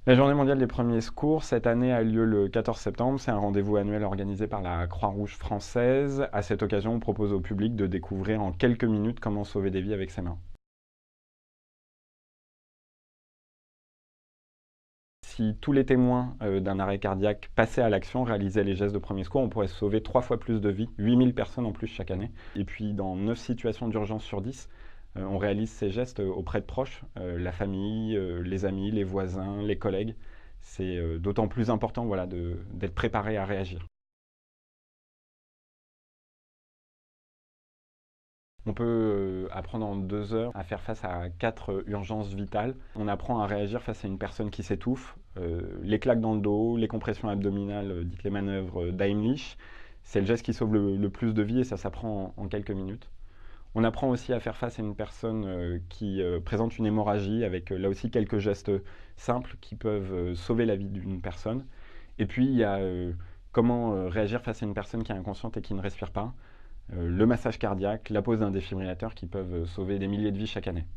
La Journée mondiale des premiers secours, cette année, a lieu le 14 septembre. C'est un rendez-vous annuel organisé par la Croix-Rouge française. À cette occasion, on propose au public de découvrir en quelques minutes comment sauver des vies avec ses mains. Si tous les témoins d'un arrêt cardiaque passaient à l'action, réalisaient les gestes de premier secours, on pourrait sauver 3 fois plus de vies, 8000 personnes en plus chaque année. Et puis dans 9 situations d'urgence sur 10, on réalise ces gestes auprès de proches, la famille, les amis, les voisins, les collègues. C'est d'autant plus important voilà, d'être préparé à réagir. On peut apprendre en 2 heures à faire face à 4 urgences vitales. On apprend à réagir face à une personne qui s'étouffe, les claques dans le dos, les compressions abdominales, dites les manœuvres d'Heimlich. C'est le geste qui sauve le plus de vies et ça s'apprend en quelques minutes. On apprend aussi à faire face à une personne qui présente une hémorragie avec là aussi quelques gestes simples qui peuvent sauver la vie d'une personne. Et puis il y a comment réagir face à une personne qui est inconsciente et qui ne respire pas. Le massage cardiaque, la pose d'un défibrillateur qui peuvent sauver des milliers de vies chaque année.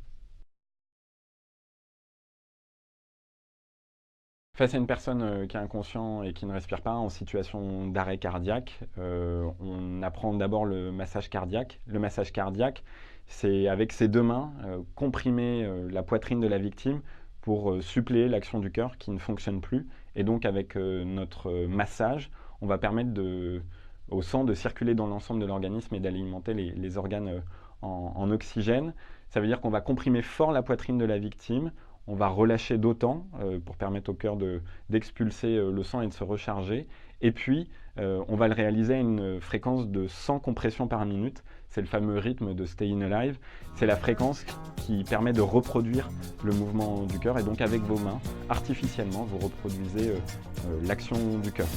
Face à une personne qui est inconsciente et qui ne respire pas en situation d'arrêt cardiaque, on apprend d'abord le massage cardiaque. Le massage cardiaque, c'est avec ses 2 mains comprimer la poitrine de la victime pour suppléer l'action du cœur qui ne fonctionne plus. Et donc avec notre massage, on va permettre au sang de circuler dans l'ensemble de l'organisme et d'alimenter les organes en oxygène. Ça veut dire qu'on va comprimer fort la poitrine de la victime, on va relâcher d'autant pour permettre au cœur d'expulser le sang et de se recharger. Et puis, on va le réaliser à une fréquence de 100 compressions par minute. C'est le fameux rythme de Staying Alive. C'est la fréquence qui permet de reproduire le mouvement du cœur. Et donc, avec vos mains, artificiellement, vous reproduisez l'action du cœur.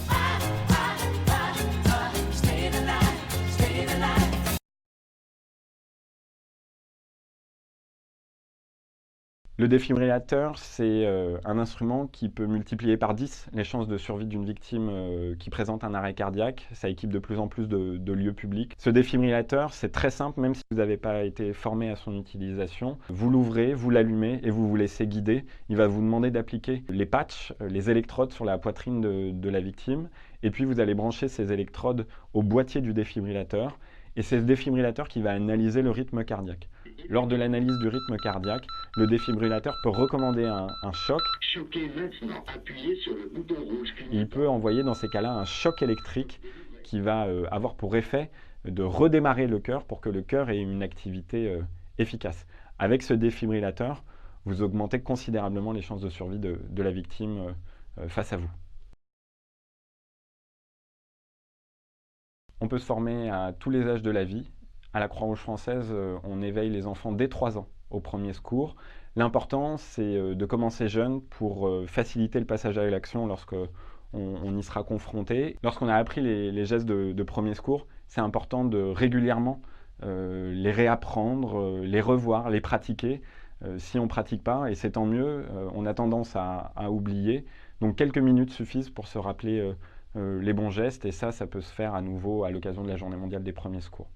Le défibrillateur, c'est un instrument qui peut multiplier par 10 les chances de survie d'une victime qui présente un arrêt cardiaque. Ça équipe de plus en plus de lieux publics. Ce défibrillateur, c'est très simple, même si vous n'avez pas été formé à son utilisation. Vous l'ouvrez, vous l'allumez et vous vous laissez guider. Il va vous demander d'appliquer les patchs, les électrodes sur la poitrine de la victime. Et puis vous allez brancher ces électrodes au boîtier du défibrillateur. Et c'est ce défibrillateur qui va analyser le rythme cardiaque. Lors de l'analyse du rythme cardiaque, le défibrillateur peut recommander un choc. Choquez maintenant, appuyez sur le bouton rouge. Il peut envoyer dans ces cas-là un choc électrique qui va avoir pour effet de redémarrer le cœur pour que le cœur ait une activité efficace. Avec ce défibrillateur, vous augmentez considérablement les chances de survie de la victime face à vous. On peut se former à tous les âges de la vie. À la Croix-Rouge française, on éveille les enfants dès 3 ans au premier secours. L'important, c'est de commencer jeune pour faciliter le passage à l'action lorsqu'on y sera confronté. Lorsqu'on a appris les gestes de premier secours, c'est important de régulièrement les réapprendre, les revoir, les pratiquer. Si on ne pratique pas, et c'est tant mieux, on a tendance à oublier. Donc quelques minutes suffisent pour se rappeler les bons gestes, et ça peut se faire à nouveau à l'occasion de la Journée mondiale des premiers secours.